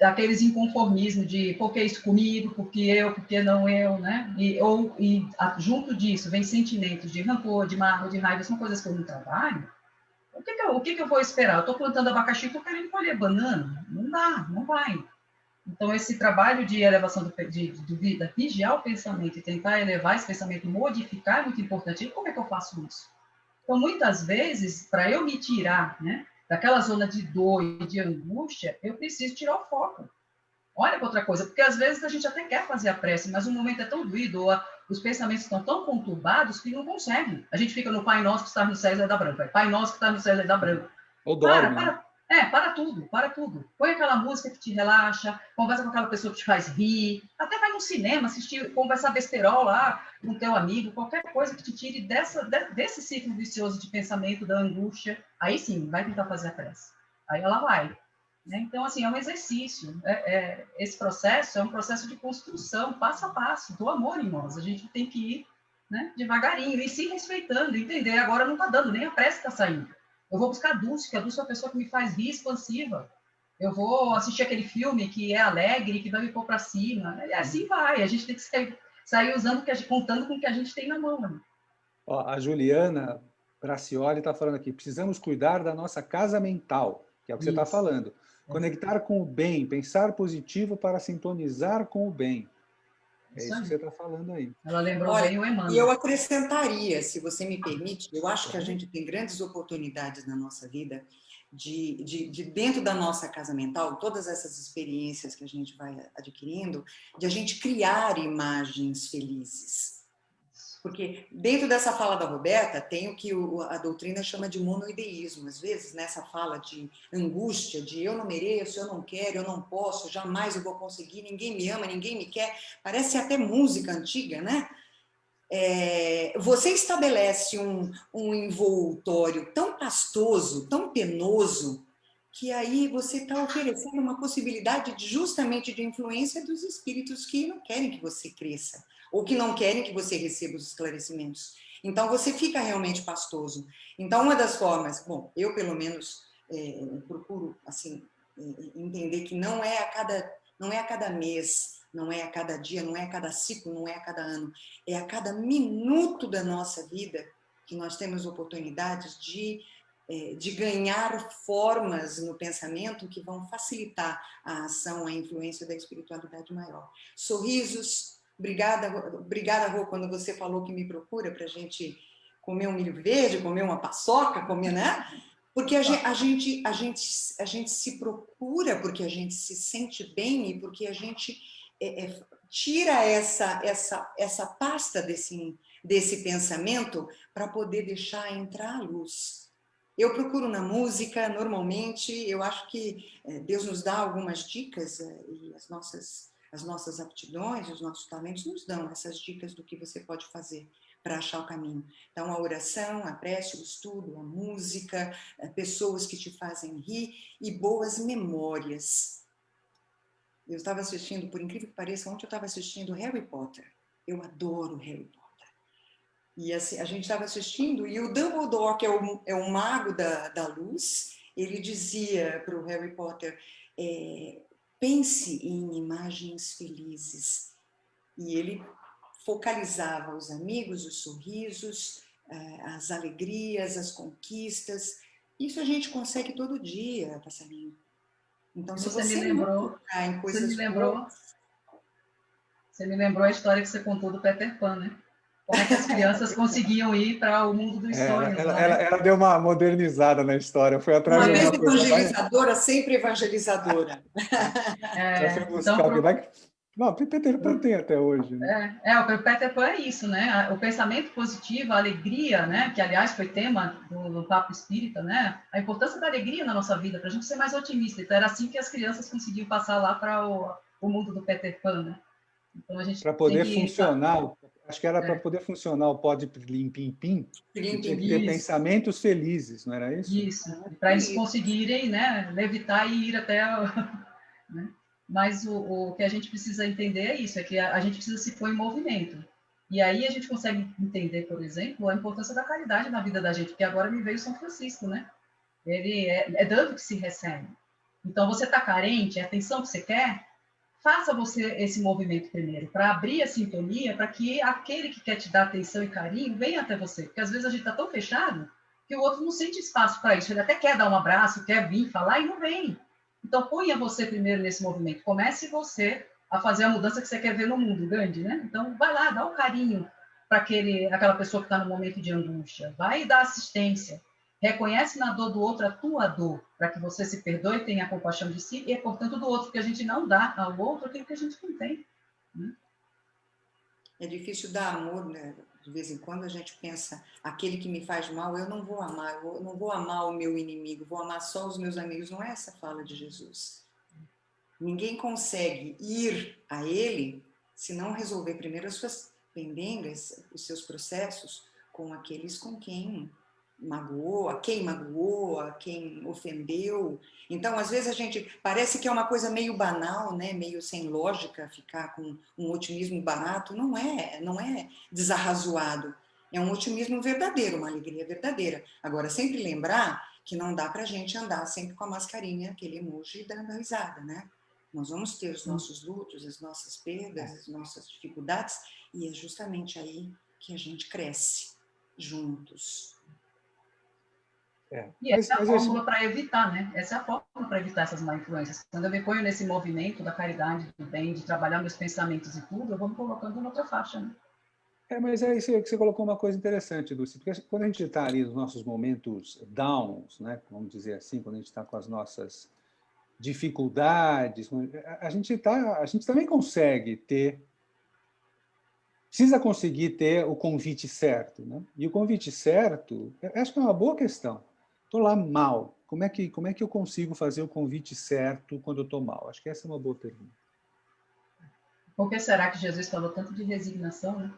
B: aqueles inconformismos de por que isso comigo, por que não eu, né? E junto disso vem sentimentos de rancor, de mágoa, de raiva, são coisas que eu não trabalho. O que eu vou esperar? Eu estou plantando abacaxi, estou querendo colher banana? Não dá, não vai. Então, esse trabalho de elevação da vigiar o pensamento e tentar elevar esse pensamento, modificar, é muito importante. E como é que eu faço isso? Então, muitas vezes, para eu me tirar, né, daquela zona de dor e de angústia, eu preciso tirar o foco. Olha para outra coisa, porque às vezes a gente até quer fazer a prece, mas o momento é tão doído, ou os pensamentos estão tão conturbados que não consegue. A gente fica no Pai Nosso que está no céu e da branca. Pai Nosso que está no céu e da branca.
A: Ou dorme.
B: Para tudo. Põe aquela música que te relaxa, conversa com aquela pessoa que te faz rir, até vai no cinema, assistir, conversar besterol lá com o teu amigo, qualquer coisa que te tire desse ciclo vicioso de pensamento, da angústia, aí sim, vai tentar fazer a prece. Aí ela vai. Né? Então, assim, é um exercício. Esse processo é um processo de construção, passo a passo, do amor em nós. A gente tem que ir, né, devagarinho e se respeitando, entender. Agora não está dando, nem a prece está saindo. Eu vou buscar a Dulce, que a Dulce é uma pessoa que me faz rir, expansiva. Eu vou assistir aquele filme que é alegre, que vai me pôr para cima. E assim vai. A gente tem que sair usando, contando com o que a gente tem na mão. Né?
A: Ó, a Juliana Bracioli está falando aqui, precisamos cuidar da nossa casa mental, que é o que você está falando. Conectar com o bem, pensar positivo para sintonizar com o bem. É isso que você está falando aí.
B: Ela lembrou bem o Emmanuel.
C: E eu acrescentaria, se você me permite, eu acho que a gente tem grandes oportunidades na nossa vida de dentro da nossa casa mental, todas essas experiências que a gente vai adquirindo, de a gente criar imagens felizes. Porque dentro dessa fala da Roberta tem o que a doutrina chama de monoideísmo. Às vezes, nessa fala de angústia, de eu não mereço, eu não quero, eu não posso, jamais eu vou conseguir, ninguém me ama, ninguém me quer. Parece até música antiga, né? Você estabelece um envoltório tão pastoso, tão penoso, que aí você está oferecendo uma possibilidade justamente de influência dos espíritos que não querem que você cresça, ou que não querem que você receba os esclarecimentos. Então, você fica realmente pastoso. Então, uma das formas, bom, eu pelo menos procuro assim, entender que não é a cada mês, não é a cada dia, não é a cada ciclo, não é a cada ano, é a cada minuto da nossa vida que nós temos oportunidades de ganhar formas no pensamento que vão facilitar a ação, a influência da espiritualidade maior. Sorrisos. Obrigada, Rô, quando você falou que me procura para a gente comer um milho verde, comer uma paçoca, comer, né? Porque a gente se procura, porque a gente se sente bem e porque a gente tira essa pasta desse pensamento para poder deixar entrar a luz. Eu procuro na música, normalmente, eu acho que Deus nos dá algumas dicas e as nossas aptidões, os nossos talentos nos dão essas dicas do que você pode fazer para achar o caminho. Então, a oração, a prece, o estudo, a música, pessoas que te fazem rir e boas memórias. Eu estava assistindo, por incrível que pareça, ontem eu estava assistindo Harry Potter. Eu adoro Harry Potter. E assim, a gente estava assistindo, e o Dumbledore, que é o mago da luz, ele dizia para o Harry Potter, pense em imagens felizes. E ele focalizava os amigos, os sorrisos, as alegrias, as conquistas. Isso a gente consegue todo dia, passarinho. Então, se você não focar em coisas boas...
B: Você me lembrou a história que você contou do Peter Pan, né? Como é que as crianças conseguiam ir para o mundo dos sonhos.
A: Ela deu uma modernizada na história, foi atrás
C: uma
A: de
C: vez evangelizadora, sempre evangelizadora.
A: Ela foi buscar alguém. Não, Peter Pan tem até hoje. Né?
B: O Peter Pan é isso, né? O pensamento positivo, a alegria, né? Que, aliás, foi tema do Papo Espírita, né? A importância da alegria na nossa vida, para a gente ser mais otimista. Então, era assim que as crianças conseguiam passar lá para o mundo do Peter Pan, né? Então, a gente
A: para poder funcionar, acho que era para poder funcionar o pó de Plim-Pim-Pim, tinha que ter pensamentos felizes, não era isso?
B: Isso, para eles conseguirem, né, levitar e ir até... Né? Mas o que a gente precisa entender é isso, é que a gente precisa se pôr em movimento. E aí a gente consegue entender, por exemplo, a importância da caridade na vida da gente, porque agora me veio São Francisco, né? Ele é dando que se recebe. Então, você está carente, é a atenção que você quer, faça você esse movimento primeiro, para abrir a sintonia, para que aquele que quer te dar atenção e carinho venha até você. Porque às vezes a gente está tão fechado que o outro não sente espaço para isso. Ele até quer dar um abraço, quer vir falar e não vem. Então, ponha você primeiro nesse movimento. Comece você a fazer a mudança que você quer ver no mundo, Gandhi, né? Então, vai lá, dá um carinho para aquela pessoa que está no momento de angústia. Vai dar assistência. Reconhece na dor do outro a tua dor, para que você se perdoe, tenha compaixão de si e, portanto, do outro, porque a gente não dá ao outro aquilo que a gente não tem. Né?
C: É difícil dar amor, né? De vez em quando a gente pensa, aquele que me faz mal, eu não vou amar, eu não vou amar o meu inimigo, vou amar só os meus amigos. Não é essa a fala de Jesus. Ninguém consegue ir a ele se não resolver primeiro as suas pendengas, os seus processos com aqueles com quem magoou, a quem ofendeu. Então, às vezes a gente parece que é uma coisa meio banal, né? Meio sem lógica, ficar com um otimismo barato. Não é desarrazoado. É um otimismo verdadeiro, uma alegria verdadeira. Agora, sempre lembrar que não dá para a gente andar sempre com a mascarinha, aquele emoji dando risada, né? Nós vamos ter os nossos lutos, as nossas perdas, as nossas dificuldades, e é justamente aí que a gente cresce juntos.
B: E essa é a fórmula para evitar, né? Essa é a fórmula para evitar essas má influências. Quando eu me ponho nesse movimento da caridade, do bem, de trabalhar meus pensamentos e tudo, eu vou me colocando em outra faixa, né?
A: Mas é isso que você colocou uma coisa interessante, Lúcia, porque quando a gente está ali nos nossos momentos downs, né, vamos dizer assim, quando a gente está com as nossas dificuldades, a gente também precisa conseguir ter o convite certo, né? E o convite certo, eu acho que é uma boa questão. Estou lá mal, como é que eu consigo fazer o convite certo quando eu estou mal? Acho que essa é uma boa pergunta.
B: Por que será que Jesus falou tanto de resignação, né?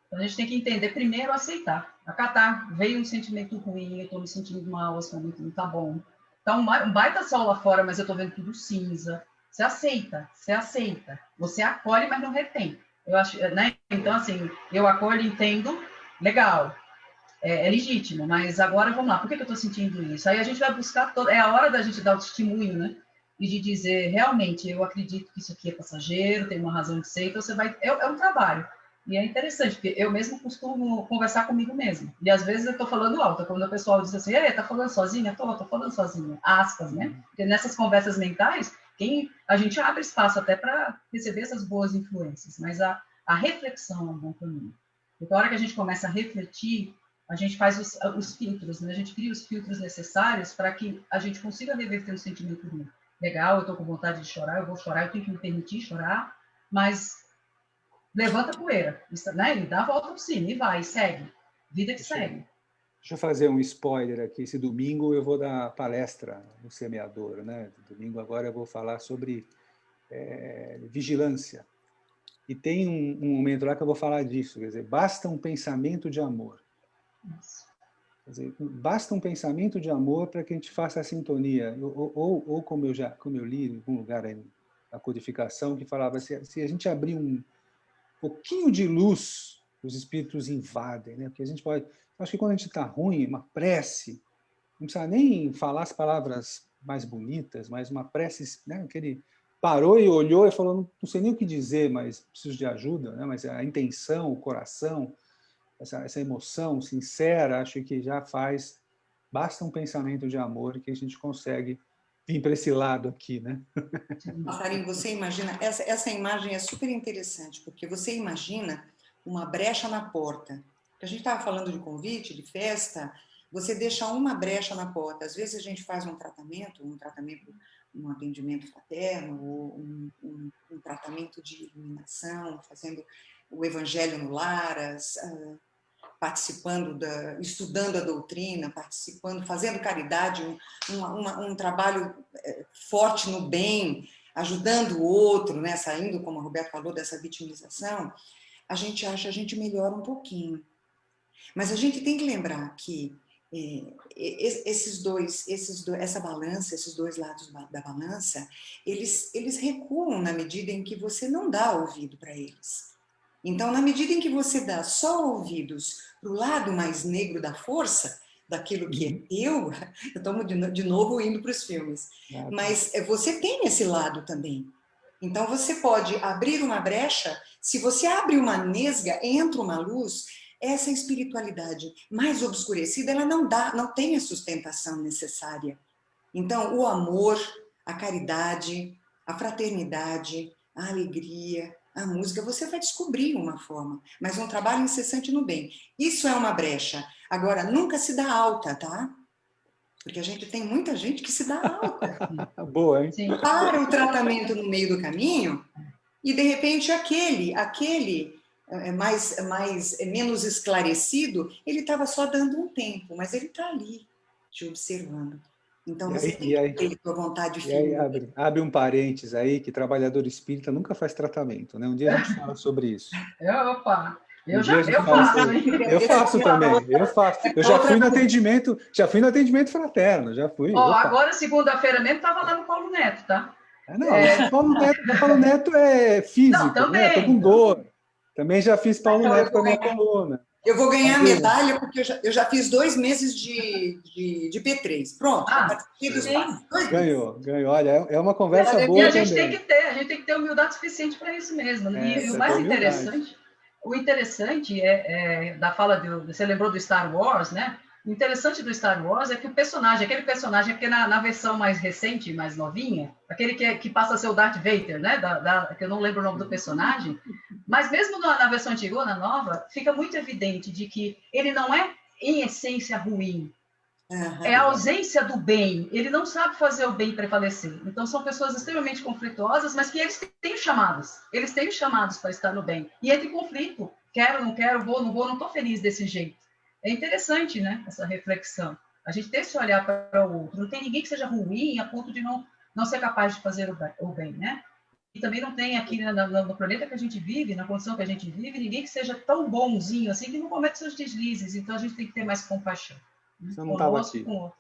B: Então, a gente tem que entender primeiro, aceitar, acatar. Veio um sentimento ruim, eu estou me sentindo mal, esse momento não está bom. Então, um baita sol lá fora, mas eu estou vendo tudo cinza. Você aceita. Você acolhe, mas não retém. Eu acho, né? Então, assim, eu acolho, entendo, legal, é legítimo, mas agora vamos lá, por que eu estou sentindo isso? Aí a gente vai buscar, é a hora da gente dar o testemunho, né? E de dizer, realmente, eu acredito que isso aqui é passageiro, tem uma razão de ser, então você vai, é um trabalho. E é interessante, porque eu mesmo costumo conversar comigo mesmo. E às vezes eu estou falando alto, quando o pessoal diz assim, tá falando sozinha? Tô falando sozinha, aspas, né? Porque nessas conversas mentais, a gente abre espaço até para receber essas boas influências, mas a reflexão é um bom caminho. Porque a hora que a gente começa a refletir, a gente faz os filtros, né? A gente cria os filtros necessários para que a gente consiga reverter um sentimento ruim. Legal, eu estou com vontade de chorar, eu vou chorar, eu tenho que me permitir chorar, mas levanta a poeira, né? E dá a volta por cima, e vai, e segue. Vida que segue.
A: Deixa eu fazer um spoiler aqui. Esse domingo eu vou dar palestra no Semeador, né? Domingo agora eu vou falar sobre vigilância. E tem um momento lá que eu vou falar disso, quer dizer, basta um pensamento de amor. Quer dizer, basta um pensamento de amor para que a gente faça a sintonia. Ou como eu li em algum lugar aí, a codificação, que falava, se a gente abrir um pouquinho de luz, os espíritos invadem, né? Porque a gente pode... Acho que quando a gente está ruim, uma prece, não precisa nem falar as palavras mais bonitas, mas uma prece, né? Aquele parou e olhou e falou, não sei nem o que dizer, mas preciso de ajuda, né? Mas a intenção, o coração, essa emoção sincera, acho que já faz, basta um pensamento de amor que a gente consegue vir para esse lado aqui, né?
C: Passarinho, você imagina, essa imagem é super interessante, porque você imagina uma brecha na porta. A gente estava falando de convite, de festa, você deixa uma brecha na porta. Às vezes a gente faz um atendimento fraterno, ou um tratamento de iluminação, fazendo o evangelho no lar, participando, estudando a doutrina, participando, fazendo caridade, um trabalho forte no bem, ajudando o outro, né? Saindo, como o Roberto falou, dessa vitimização, a gente melhora um pouquinho. Mas a gente tem que lembrar que essa balança, esses dois lados da balança, eles recuam na medida em que você não dá ouvido para eles. Então, na medida em que você dá só ouvidos para o lado mais negro da força, daquilo que é teu, eu estamos de novo indo para os filmes, mas você tem esse lado também. Então, você pode abrir uma brecha, se você abre uma nesga, entra uma luz, essa espiritualidade mais obscurecida, ela não tem a sustentação necessária. Então, o amor, a caridade, a fraternidade, a alegria, a música, você vai descobrir uma forma, mas um trabalho incessante no bem. Isso é uma brecha. Agora, nunca se dá alta, tá? Porque a gente tem muita gente que se dá alta.
A: Boa, hein?
B: Sim.
C: Para o tratamento no meio do caminho e, de repente, aquele menos esclarecido, ele estava só dando um tempo, mas ele está ali, te observando. Então, você tem que ter a vontade firme.
A: E aí abre um parênteses aí, que trabalhador espírita nunca faz tratamento, né? Um dia a gente fala sobre isso.
B: Opa! Eu
A: faço,
B: hein?
A: Eu faço também, eu faço. Eu já fui no atendimento fraterno, já fui.
B: Agora, segunda-feira mesmo, estava lá no Paulo Neto, tá?
A: Paulo Neto é físico,
B: não, também,
A: né? Estou com dor. Também já fiz Paulo Neto com a minha coluna.
C: Eu vou ganhar medalha, porque eu já fiz 2 meses de P3. Pronto, a partir dos
A: Ganhou. Olha, é uma conversa boa.
B: E a gente tem que ter humildade suficiente para isso mesmo. E o mais interessante, da fala você lembrou do Star Wars, né? O interessante do Star Wars é que aquele personagem que na versão mais recente, mais novinha, aquele que passa a ser o Darth Vader, né? Que eu não lembro o nome do personagem, mas mesmo na versão antiga, na nova, fica muito evidente de que ele não é, em essência, ruim. É a ausência do bem. Ele não sabe fazer o bem prevalecer. Então, são pessoas extremamente conflituosas, mas que eles têm chamados. Eles têm chamados para estar no bem. E entra em conflito. Quero, não quero, vou, não estou feliz desse jeito. É interessante, né? Essa reflexão. A gente tem esse olhar para o outro. Não tem ninguém que seja ruim a ponto de não ser capaz de fazer o bem, né? E também não tem aqui no planeta que a gente vive, na condição que a gente vive, ninguém que seja tão bonzinho assim que não cometa seus deslizes. Então, a gente tem que ter mais compaixão.
A: Você não estava aqui. Eu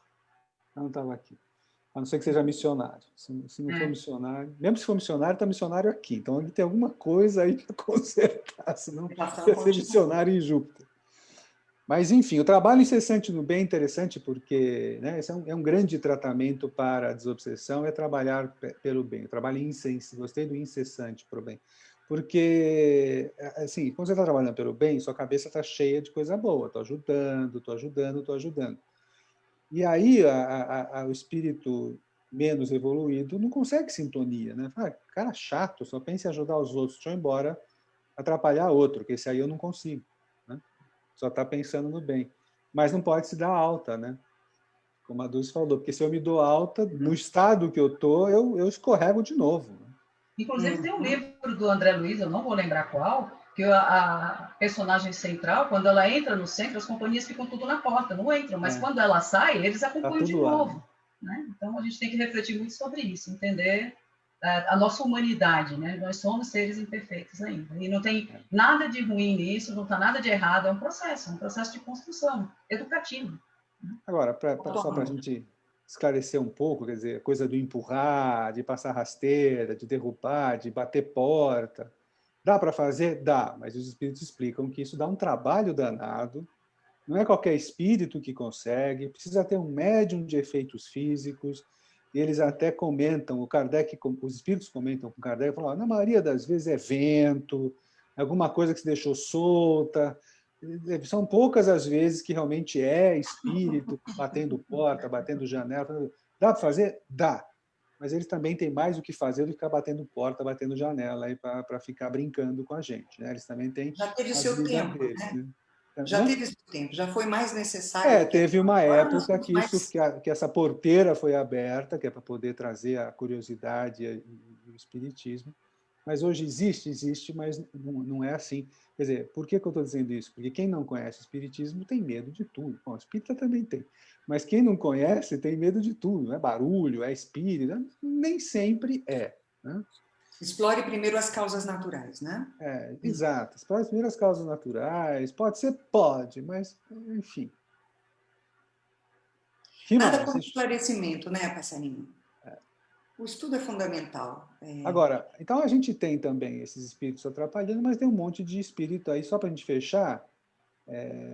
A: não estava aqui. A não ser que seja missionário. Se não for missionário, mesmo se for missionário, está missionário aqui. Então, aqui tem alguma coisa aí para consertar, senão vai ser missionário em Júpiter. Mas, enfim, o trabalho incessante no bem é interessante porque, né, esse é um grande tratamento para a desobsessão, é trabalhar pelo bem. O trabalho incessante, gostei do incessante para o bem. Porque, assim, quando você está trabalhando pelo bem, sua cabeça está cheia de coisa boa. Estou ajudando. E aí, o espírito menos evoluído não consegue sintonia, né? Fala, cara chato, só pensa em ajudar os outros, deixa eu ir embora, atrapalhar outro, porque esse aí eu não consigo. Só está pensando no bem. Mas não pode se dar alta, né? Como a Dulce falou, porque se eu me dou alta, no estado que eu estou, eu escorrego de novo.
B: Inclusive, tem um livro do André Luiz, eu não vou lembrar qual, que a personagem central, quando ela entra no centro, as companhias ficam tudo na porta, não entram, mas quando ela sai, eles acompanham de novo. Né? Então, a gente tem que refletir muito sobre isso, entender a nossa humanidade, né? Nós somos seres imperfeitos ainda, e não tem nada de ruim nisso, não está nada de errado, é um processo de construção educativo.
A: Agora, só para a gente esclarecer um pouco, quer dizer, a coisa do empurrar, de passar rasteira, de derrubar, de bater porta, dá para fazer? Dá, mas os espíritos explicam que isso dá um trabalho danado, não é qualquer espírito que consegue, precisa ter um médium de efeitos físicos, e eles até comentam, os espíritos comentam com Kardec, falam, na maioria das vezes é vento, alguma coisa que se deixou solta, são poucas as vezes que realmente é espírito batendo porta, batendo janela. Dá para fazer? Dá. Mas eles também têm mais o que fazer do que ficar batendo porta, batendo janela para ficar brincando com a gente. Né? Eles também têm
C: já teve seu tempo,
A: deles, né?
C: Já teve seu tempo, já foi mais necessário.
A: Teve uma época que essa porteira foi aberta, que é para poder trazer a curiosidade e o espiritismo. Mas hoje existe, mas não é assim. Quer dizer, por que eu estou dizendo isso? Porque quem não conhece o espiritismo tem medo de tudo. Bom, o espírita também tem. Mas quem não conhece tem medo de tudo. Não é barulho, é espírito. Nem sempre é. Né?
C: Explore primeiro as causas naturais, né?
A: Exato. Explore primeiro as causas naturais. Pode ser? Pode, mas, enfim.
C: Nada como esclarecimento, né, passarinho? O estudo é fundamental.
A: Agora, então a gente tem também esses espíritos atrapalhando, mas tem um monte de espírito aí, só para a gente fechar,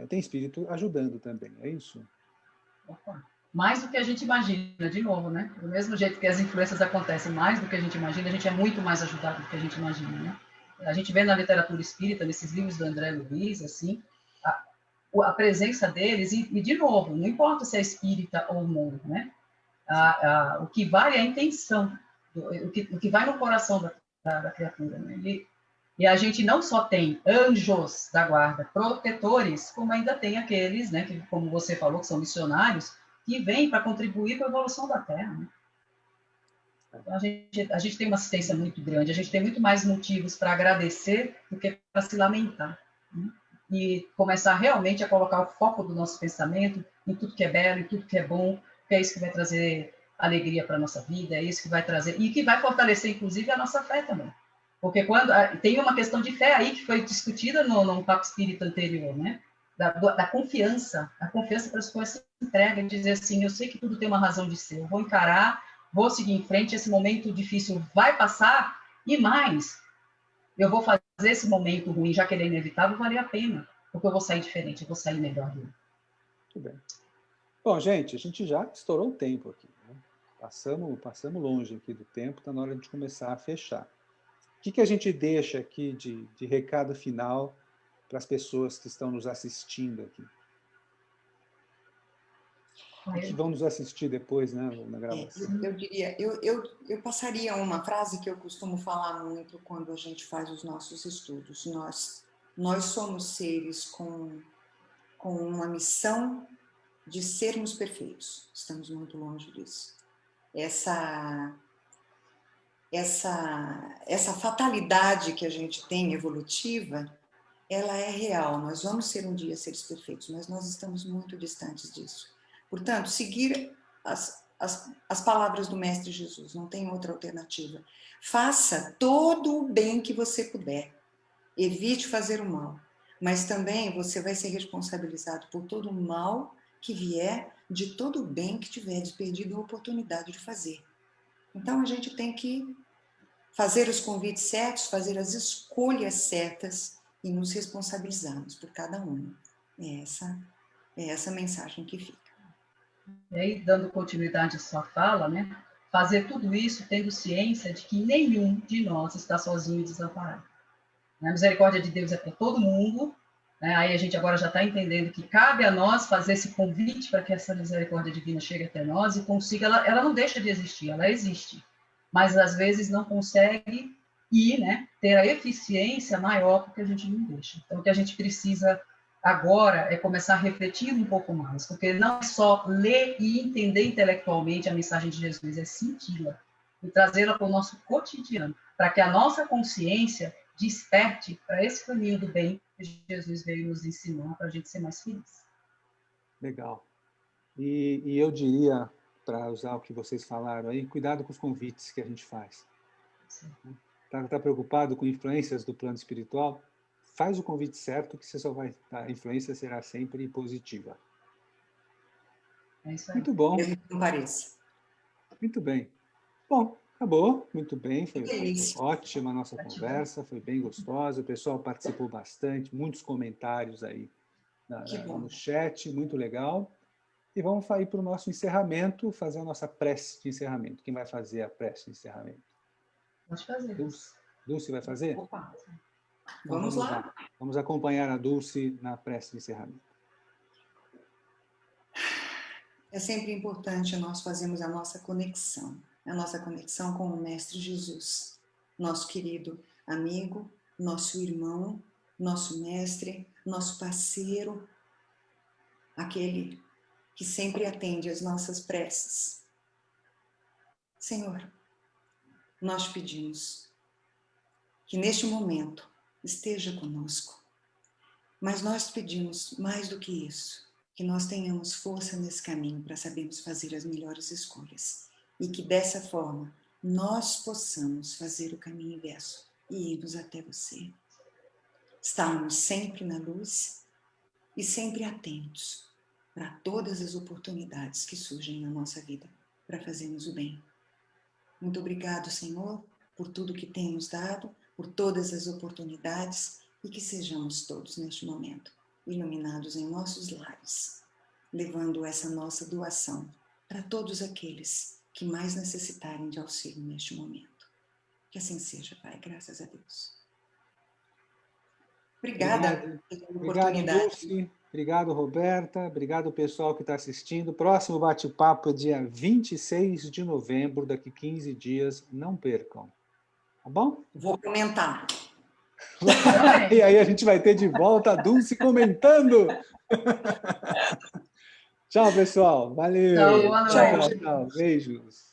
A: tem espírito ajudando também, é isso?
B: Opa. Mais do que a gente imagina, de novo, né? Do mesmo jeito que as influências acontecem mais do que a gente imagina, a gente é muito mais ajudado do que a gente imagina, né? A gente vê na literatura espírita, nesses livros do André Luiz, assim, a presença deles, e de novo, não importa se é espírita ou não, né? O que vale é a intenção, o que vai no coração da criatura. Né? E a gente não só tem anjos da guarda, protetores, como ainda tem aqueles, né, que, como você falou, que são missionários, que vêm para contribuir para a evolução da Terra. Né? Então, a gente tem uma assistência muito grande, a gente tem muito mais motivos para agradecer do que para se lamentar. Né? E começar realmente a colocar o foco do nosso pensamento em tudo que é belo, em tudo que é bom, que é isso que vai trazer alegria para a nossa vida, é isso que vai trazer, e que vai fortalecer, inclusive, a nossa fé também. Porque quando tem uma questão de fé aí que foi discutida no Papo Espírita anterior, né? Da confiança, a confiança para as coisas se entrega e dizer assim, eu sei que tudo tem uma razão de ser, eu vou encarar, vou seguir em frente, esse momento difícil vai passar, e mais, eu vou fazer esse momento ruim, já que ele é inevitável, valer a pena, porque eu vou sair diferente, eu vou sair melhor dele.
A: Muito bem. Bom, gente, a gente já estourou o tempo aqui. Né? Passamos longe aqui do tempo, está na hora de começar a fechar. O que a gente deixa aqui de recado final para as pessoas que estão nos assistindo aqui? E que vão nos assistir depois, né, na gravação.
C: Eu diria, eu passaria uma frase que eu costumo falar muito quando a gente faz os nossos estudos. Nós somos seres com uma missão de sermos perfeitos. Estamos muito longe disso. Essa fatalidade que a gente tem evolutiva, ela é real. Nós vamos ser um dia seres perfeitos, mas nós estamos muito distantes disso. Portanto, seguir as palavras do Mestre Jesus, não tem outra alternativa. Faça todo o bem que você puder. Evite fazer o mal. Mas também você vai ser responsabilizado por todo o mal que vier, de todo o bem que tiver perdido a oportunidade de fazer. Então, a gente tem que fazer os convites certos, fazer as escolhas certas e nos responsabilizarmos por cada uma. É essa mensagem que fica.
B: E aí, dando continuidade à sua fala, né? Fazer tudo isso tendo ciência de que nenhum de nós está sozinho e desamparado. A misericórdia de Deus é para todo mundo, né? Aí a gente agora já está entendendo que cabe a nós fazer esse convite para que essa misericórdia divina chegue até nós e consiga, ela não deixa de existir, ela existe, mas às vezes não consegue né, ter a eficiência maior porque a gente não deixa. Então, o que a gente precisa agora é começar a refletir um pouco mais, porque não é só ler e entender intelectualmente a mensagem de Jesus, é senti-la e trazê-la para o nosso cotidiano, para que a nossa consciência desperte para esse caminho do bem que Jesus veio nos ensinar para a gente ser mais feliz.
A: Legal. E eu diria, para usar o que vocês falaram aí, cuidado com os convites que a gente faz. Está preocupado com influências do plano espiritual? Faz o convite certo, que você só vai, a influência será sempre positiva.
B: É isso aí.
A: Muito bom.
C: Mesmo que não pareça.
A: Muito bem. Bom, acabou. Muito bem. Foi
C: delícia.
A: ótima a nossa conversa, foi bem gostosa. O pessoal participou bastante, muitos comentários aí no chat, muito legal. E vamos ir para o nosso encerramento, fazer a nossa prece de encerramento. Quem vai fazer a prece de encerramento?
B: Pode fazer.
A: Dulce vai fazer?
C: Opa.
A: Então,
C: Vamos lá.
A: Vamos acompanhar a Dulce na prece de encerramento.
C: É sempre importante nós fazermos a nossa conexão com o Mestre Jesus, nosso querido amigo, nosso irmão, nosso mestre, nosso parceiro, aquele que sempre atende às nossas preces. Senhor, nós pedimos que neste momento esteja conosco, mas nós pedimos mais do que isso, que nós tenhamos força nesse caminho para sabermos fazer as melhores escolhas e que dessa forma nós possamos fazer o caminho inverso e irmos até você. Estarmos sempre na luz e sempre atentos para todas as oportunidades que surgem na nossa vida para fazermos o bem. Muito obrigado, Senhor, por tudo que tem nos dado, por todas as oportunidades e que sejamos todos neste momento iluminados em nossos lares, levando essa nossa doação para todos aqueles que mais necessitarem de auxílio neste momento. Que assim seja, Pai, graças a Deus. Obrigada pela oportunidade.
A: Obrigado, Dulce. Obrigado, Roberta. Obrigado, pessoal que está assistindo. Próximo bate-papo é dia 26 de novembro, daqui 15 dias. Não percam. Tá bom?
C: Vou comentar.
A: E aí a gente vai ter de volta a Dulce comentando. Tchau, pessoal. Valeu.
B: Tchau, boa noite.
A: Tchau. Beijos.